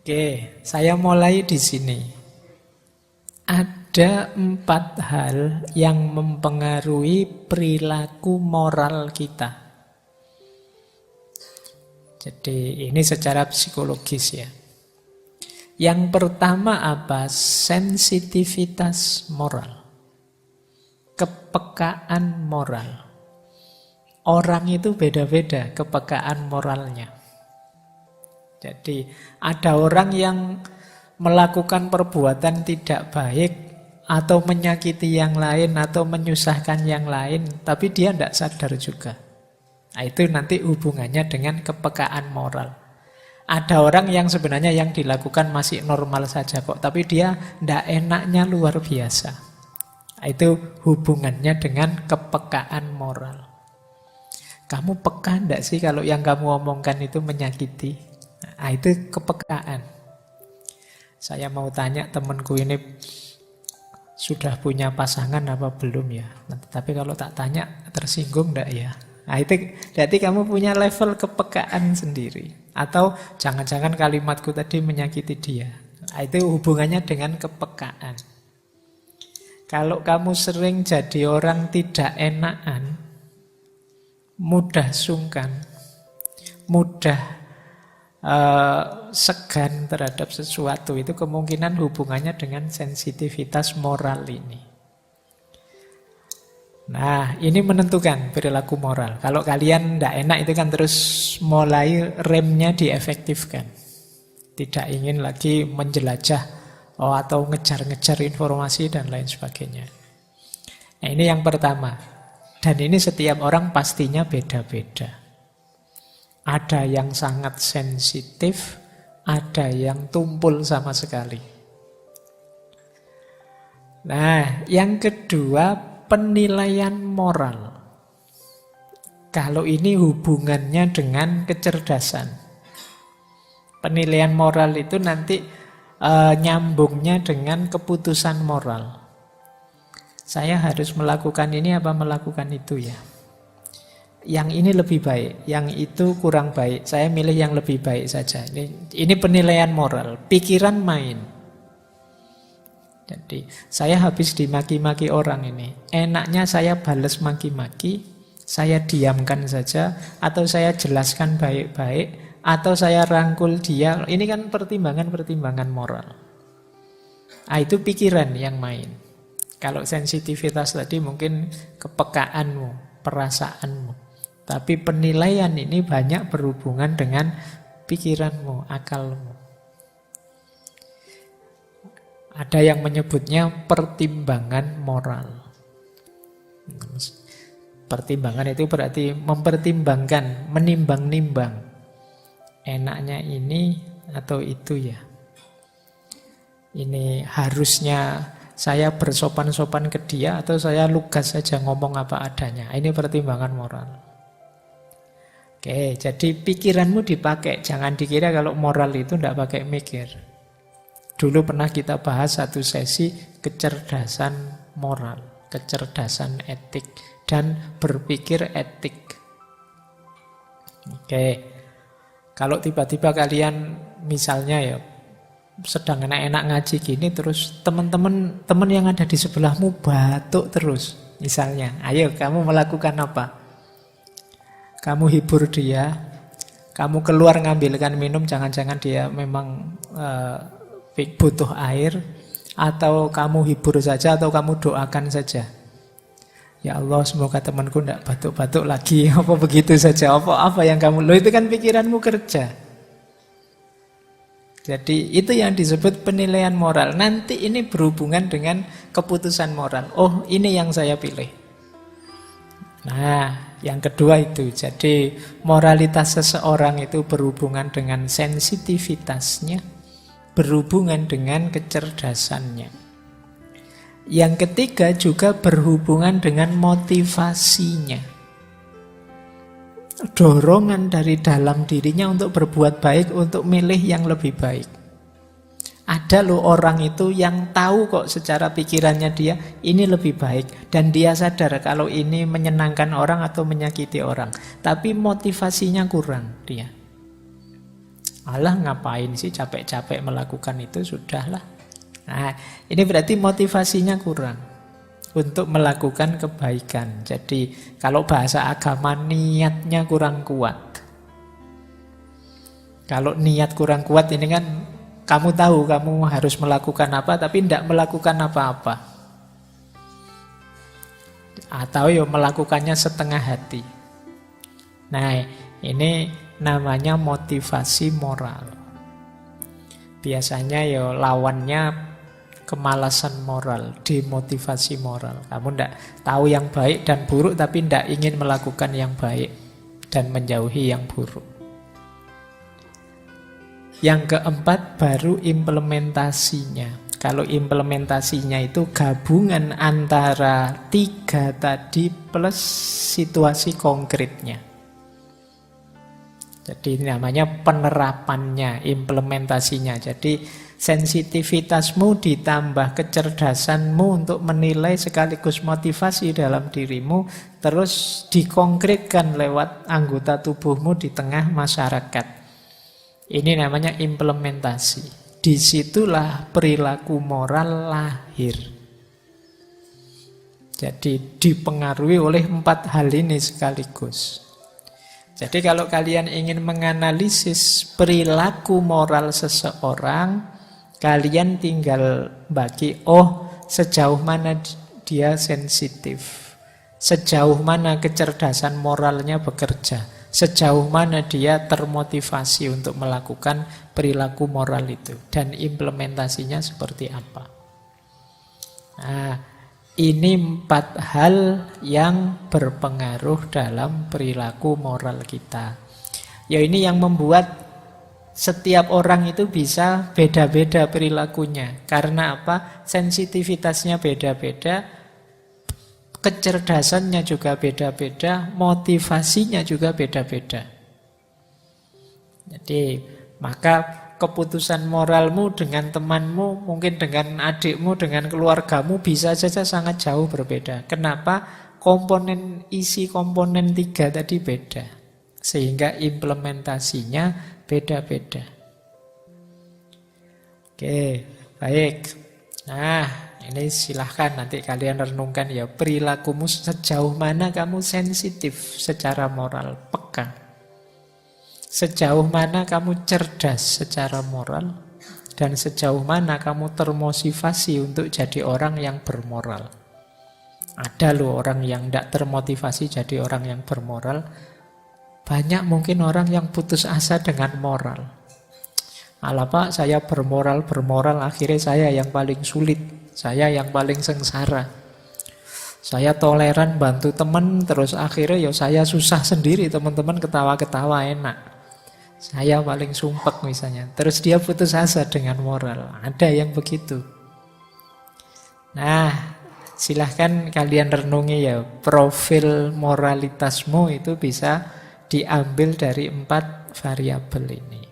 Oke, saya mulai di sini. Ada 4 hal yang mempengaruhi perilaku moral kita. Jadi ini secara psikologis ya. Yang pertama apa? Sensitivitas moral. Kepekaan moral. Orang itu beda-beda kepekaan moralnya. Jadi ada orang yang melakukan perbuatan tidak baik atau menyakiti yang lain atau menyusahkan yang lain, tapi dia tidak sadar juga. Nah, itu nanti hubungannya dengan kepekaan moral. Ada orang yang sebenarnya yang dilakukan masih normal saja kok, tapi dia tidak enaknya luar biasa. Nah, itu hubungannya dengan kepekaan moral. Kamu peka tidak sih kalau yang kamu omongkan itu menyakiti? Nah, itu kepekaan. Saya mau tanya temanku ini sudah punya pasangan apa belum ya? Nah, tapi kalau tak tanya tersinggung enggak ya? Nah, itu berarti kamu punya level kepekaan sendiri. Atau jangan-jangan kalimatku tadi menyakiti dia. Nah, itu hubungannya dengan kepekaan. Kalau kamu sering jadi orang tidak enakan, mudah sungkan, mudah segan terhadap sesuatu, itu kemungkinan hubungannya dengan sensitivitas moral ini. Nah, ini menentukan perilaku moral. Kalau kalian tidak enak itu kan terus mulai remnya diefektifkan. Tidak ingin lagi menjelajah atau ngejar-ngejar informasi dan lain sebagainya. Nah, ini yang pertama. Dan ini setiap orang pastinya beda-beda. Ada yang sangat sensitif, ada yang tumpul sama sekali. Nah, yang kedua, penilaian moral. Kalau ini hubungannya dengan kecerdasan. Penilaian moral itu nanti nyambungnya dengan keputusan moral. Saya harus melakukan ini apa melakukan itu ya? Yang ini lebih baik, yang itu kurang baik. Saya milih yang lebih baik saja. Ini penilaian moral, pikiran main. Jadi saya habis dimaki-maki orang ini. Enaknya saya balas maki-maki, saya diamkan saja, atau saya jelaskan baik-baik, atau saya rangkul dia. Ini kan pertimbangan-pertimbangan moral. Nah, itu pikiran yang main. Kalau sensitivitas tadi mungkin kepekaanmu, perasaanmu. Tapi penilaian ini banyak berhubungan dengan pikiranmu, akalmu. Ada yang menyebutnya pertimbangan moral. Pertimbangan itu berarti mempertimbangkan, menimbang-nimbang. Enaknya ini atau itu ya. Ini harusnya saya bersopan-sopan ke dia atau saya lugas saja ngomong apa adanya. Ini pertimbangan moral. Oke, jadi pikiranmu dipakai. Jangan dikira kalau moral itu tidak pakai mikir. Dulu pernah kita bahas satu sesi kecerdasan moral, kecerdasan etik, dan berpikir etik. Oke, kalau tiba-tiba kalian misalnya ya sedang enak-enak ngaji gini, terus teman-teman yang ada di sebelahmu batuk terus, misalnya, ayo kamu melakukan apa? Kamu hibur dia, kamu keluar ngambilkan minum, jangan-jangan dia memang butuh air, atau kamu hibur saja, atau kamu doakan saja. Ya Allah, semoga temanku tidak batuk-batuk lagi, apa begitu saja, apa yang kamu, itu kan pikiranmu kerja. Jadi itu yang disebut penilaian moral. Nanti ini berhubungan dengan keputusan moral. Oh, ini yang saya pilih. Nah, yang kedua itu, jadi moralitas seseorang itu berhubungan dengan sensitivitasnya, berhubungan dengan kecerdasannya. Yang ketiga juga berhubungan dengan motivasinya. Dorongan dari dalam dirinya untuk berbuat baik, untuk milih yang lebih baik. Ada loh orang itu yang tahu kok secara pikirannya dia ini lebih baik, dan dia sadar kalau ini menyenangkan orang atau menyakiti orang, tapi motivasinya kurang dia. Alah ngapain sih capek-capek melakukan itu, sudahlah. Nah, ini berarti motivasinya kurang untuk melakukan kebaikan. Jadi kalau bahasa agama niatnya kurang kuat. Kalau niat kurang kuat ini kan kamu tahu kamu harus melakukan apa tapi tidak melakukan apa-apa. Atau ya melakukannya setengah hati. Nah, ini namanya motivasi moral. Biasanya ya lawannya kemalasan moral, demotivasi moral. Kamu tidak tahu yang baik dan buruk tapi tidak ingin melakukan yang baik dan menjauhi yang buruk. Yang keempat baru implementasinya. Kalau implementasinya itu gabungan antara 3 tadi plus situasi konkretnya. Jadi ini namanya penerapannya, implementasinya. Jadi sensitivitasmu ditambah kecerdasanmu untuk menilai sekaligus motivasi dalam dirimu, terus dikonkretkan lewat anggota tubuhmu di tengah masyarakat. Ini namanya implementasi. Disitulah perilaku moral lahir. Jadi dipengaruhi oleh 4 hal ini sekaligus. Jadi kalau kalian ingin menganalisis perilaku moral seseorang, kalian tinggal bagi, sejauh mana dia sensitif, sejauh mana kecerdasan moralnya bekerja, sejauh mana dia termotivasi untuk melakukan perilaku moral itu, dan implementasinya seperti apa. Nah, ini 4 hal yang berpengaruh dalam perilaku moral kita. Ya ini yang membuat setiap orang itu bisa beda-beda perilakunya. Karena apa? Sensitivitasnya beda-beda, kecerdasannya juga beda-beda, motivasinya juga beda-beda. Jadi maka keputusan moralmu dengan temanmu, mungkin dengan adikmu, dengan keluargamu bisa saja sangat jauh berbeda. Kenapa? Isi komponen 3 tadi beda. Sehingga implementasinya beda-beda. Oke, baik. Nah, ini silahkan nanti kalian renungkan ya. Perilakumu sejauh mana kamu sensitif secara moral, peka. Sejauh mana kamu cerdas secara moral, dan sejauh mana kamu termotivasi untuk jadi orang yang bermoral. Ada loh orang yang tidak termotivasi jadi orang yang bermoral. Banyak mungkin orang yang putus asa dengan moral. Alah Pak, saya bermoral, akhirnya saya yang paling sulit, saya yang paling sengsara. Saya toleran bantu teman, terus akhirnya ya saya susah sendiri, teman-teman ketawa-ketawa enak. Saya paling sumpek misalnya. Terus dia putus asa dengan moral. Ada yang begitu. Nah, silahkan kalian renungi ya. Profil moralitasmu itu bisa diambil dari 4 variabel ini.